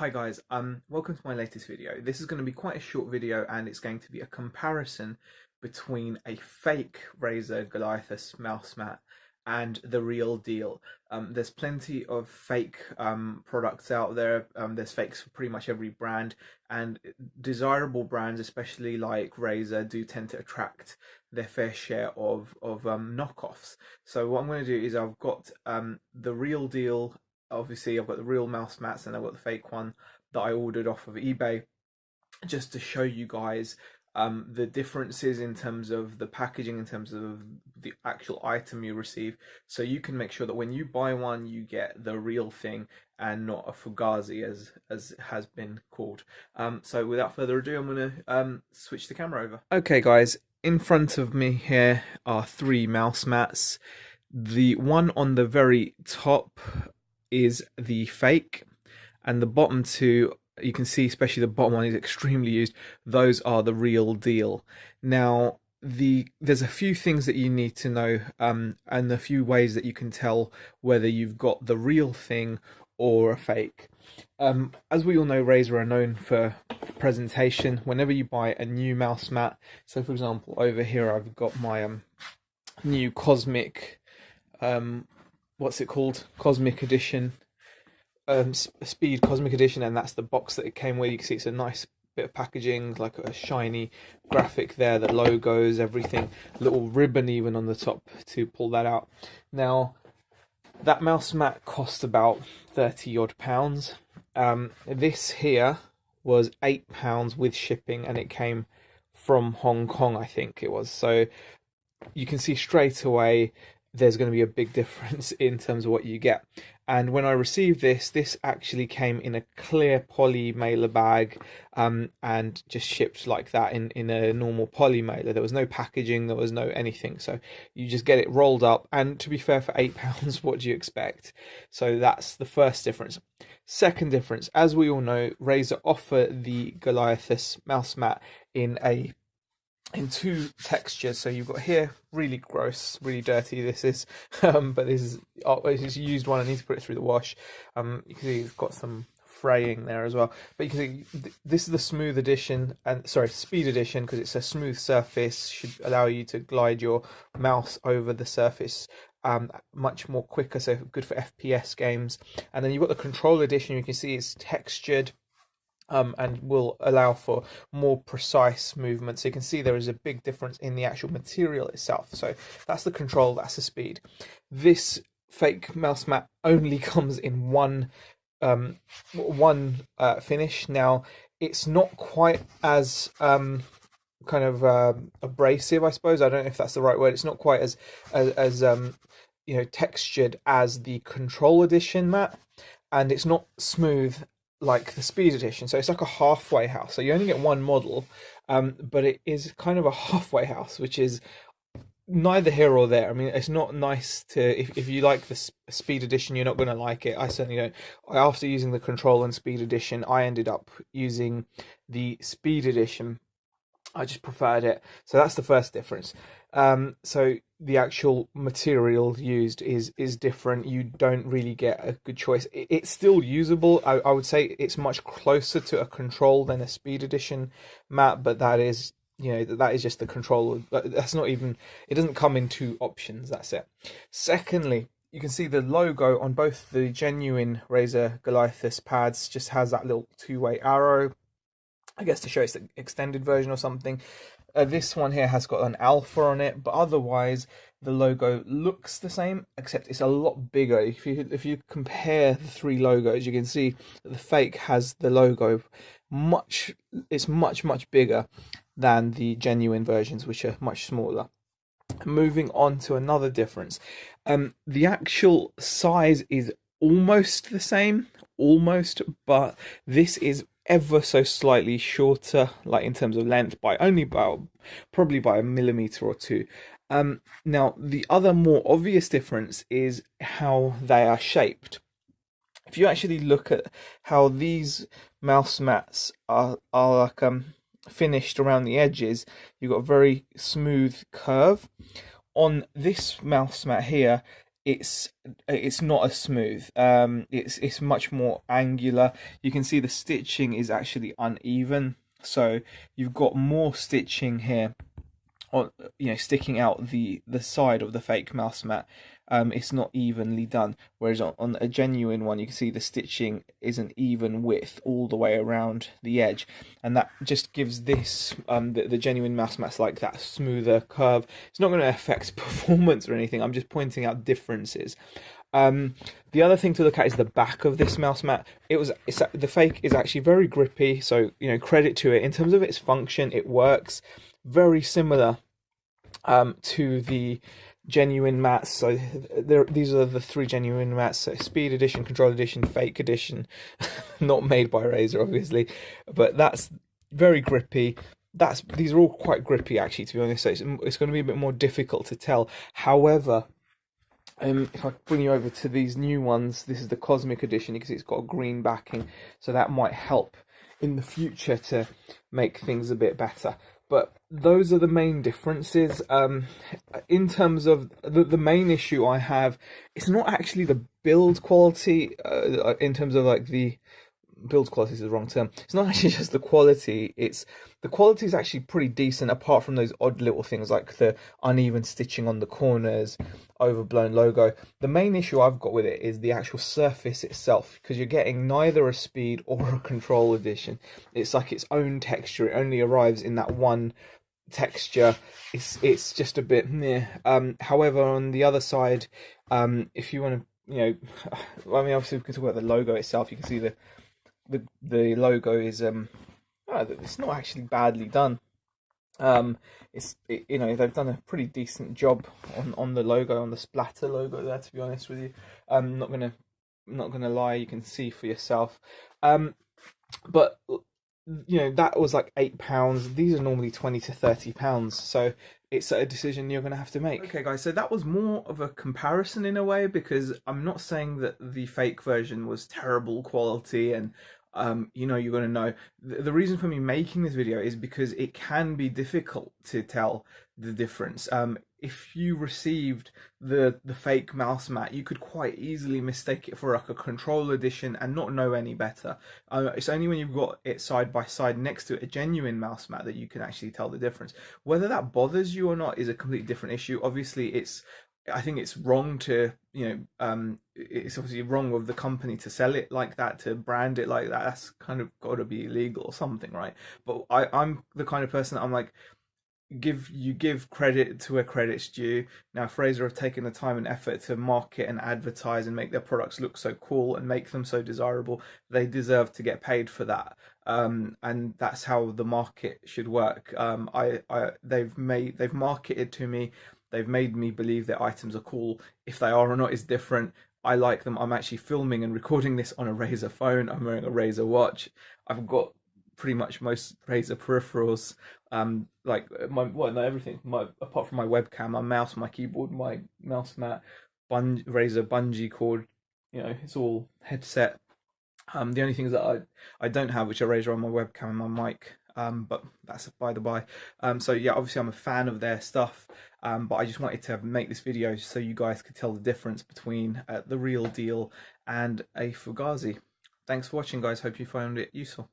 Hi guys, welcome to my latest video. This is going to be quite a short video and it's going to be a comparison between a fake Razer GOLIATHUS mouse mat and the real deal. There's plenty of fake products out there. There's fakes for pretty much every brand, and desirable brands, especially like Razer, do tend to attract their fair share of knockoffs. So what I'm going to do is I've got the real deal. Obviously, I've got the real mouse mats and I've got the fake one that I ordered off of eBay, just to show you guys the differences in terms of the packaging, in terms of the actual item you receive, so you can make sure that when you buy one, you get the real thing and not a fugazi, as has been called. So without further ado, I'm going to switch the camera over. Okay, guys, in front of me here are three mouse mats. The one on the very top is the fake, and the bottom two, you can see, especially the bottom one, is extremely used. Those are the real deal. Now, there's a few things that you need to know, and a few ways that you can tell whether you've got the real thing or a fake. As we all know, Razer are known for presentation. Whenever you buy a new mouse mat, so for example, over here I've got my new Cosmic, what's it called? Cosmic Edition, Speed Cosmic Edition, and that's the box that it came with. You can see it's a nice bit of packaging, like a shiny graphic there, the logos, everything, little ribbon even on the top to pull that out. Now, that mouse mat cost about £30 odd. This here was £8 with shipping, and it came from Hong Kong, I think it was. So you can see straight away there's going to be a big difference in terms of what you get. And when I received this actually came in a clear poly mailer bag, and just shipped like that in a normal poly mailer. There was no packaging, there was no anything. So you just get it rolled up, and to be fair, for £8, what do you expect? So that's the first difference. Second difference, as we all know, Razer offer the Goliathus mouse mat in two textures. So you've got here, really gross, really dirty this is, but this is a used one. I need to put it through the wash. You can see it's got some fraying there as well, but you can see this is the smooth edition, and sorry, speed edition, because it's a smooth surface, should allow you to glide your mouse over the surface much more quicker, so good for FPS games. And then you've got the control edition. You can see it's textured, and will allow for more precise movement. So you can see there is a big difference in the actual material itself. So that's the control, that's the speed. This fake mouse mat only comes in one finish. Now, it's not quite as kind of abrasive, I suppose. I don't know if that's the right word. It's not quite as textured as the control edition mat, and it's not smooth like the speed edition. So it's like a halfway house. So you only get one model, but it is kind of a halfway house, which is neither here or there. I mean, it's not nice to, if you like the speed edition, you're not going to like it. I certainly don't. After using the control and speed edition, I ended up using the speed edition. I just preferred it. So that's the first difference. So the actual material used is different. You don't really get a good choice. It's still usable. I would say it's much closer to a control than a speed edition mat, but that is, that is just the control. That's not even, it doesn't come in two options. That's it. Secondly, you can see the logo on both the genuine Razer GOLIATHUS pads just has that little two-way arrow, I guess to show it's the extended version or something. This one here has got an alpha on it, but otherwise the logo looks the same, except it's a lot bigger. If you compare the three logos, you can see that the fake has the logo much bigger than the genuine versions, which are much smaller. Moving on to another difference, the actual size is almost the same, but this is ever so slightly shorter, like in terms of length, probably by a millimeter or two. Now, the other more obvious difference is how they are shaped. If you actually look at how these mouse mats are like finished around the edges, you've got a very smooth curve. On this mouse mat here, it's not as smooth. It's much more angular. You can see the stitching is actually uneven, so you've got more stitching here on, sticking out the side of the fake mouse mat. It's not evenly done, whereas on a genuine one you can see the stitching is an even width all the way around the edge, and that just gives this the genuine mouse mats like that smoother curve. It's not going to affect performance or anything, I'm just pointing out differences. The other thing to look at is the back of this mouse mat. The fake is actually very grippy, so credit to it. In terms of its function, it works very similar to the genuine mats. So these are the three genuine mats: so Speed Edition, Control Edition, Fake Edition. Not made by Razer, obviously, but that's very grippy. These are all quite grippy, actually, to be honest. So it's going to be a bit more difficult to tell. However, if I bring you over to these new ones, this is the Cosmic Edition. You can see it's got a green backing, so that might help in the future to make things a bit better. But those are the main differences. In terms of the main issue I have, it's not actually the build quality. In terms of like the build quality is the wrong term. It's not actually just the quality. The quality is actually pretty decent, apart from those odd little things like the uneven stitching on the corners, overblown logo. The main issue I've got with it is the actual surface itself, because you're getting neither a Speed or a Control Edition. It's like its own texture. It only arrives in that one texture. It's just a bit meh. However, on the other side, if you want to, I mean, obviously we can talk about the logo itself. You can see the logo is it's not actually badly done. They've done a pretty decent job on the logo, on the splatter logo there, to be honest with you. I'm not gonna lie, you can see for yourself. But that was like £8. These are normally £20 to £30, so it's a decision you're going to have to make. Okay guys, so that was more of a comparison in a way, because I'm not saying that the fake version was terrible quality and you're going to know. The reason for me making this video is because it can be difficult to tell the difference. If you received the fake mouse mat, you could quite easily mistake it for like a Control Edition and not know any better. It's only when you've got it side by side next to a genuine mouse mat that you can actually tell the difference. Whether that bothers you or not is a completely different issue. Obviously, I think it's wrong to, it's obviously wrong of the company to sell it like that, to brand it like that. That's kind of got to be illegal or something, right? But I'm the kind of person that I'm like, give credit to where credit's due. Now, Razer have taken the time and effort to market and advertise and make their products look so cool and make them so desirable. They deserve to get paid for that, and that's how the market should work. They've marketed to me. They've made me believe their items are cool. If they are or not is different. I like them. I'm actually filming and recording this on a Razer phone. I'm wearing a Razer watch. I've got pretty much most Razer peripherals. Like everything. Apart from my webcam, my mouse, my keyboard, my mouse mat, Razer bungee cord. It's all headset. The only things that I don't have, which are Razer, on my webcam and my mic. But that's by the by. So yeah, obviously I'm a fan of their stuff, but I just wanted to make this video so you guys could tell the difference between the real deal and a Fugazi. Thanks for watching, guys. Hope you found it useful.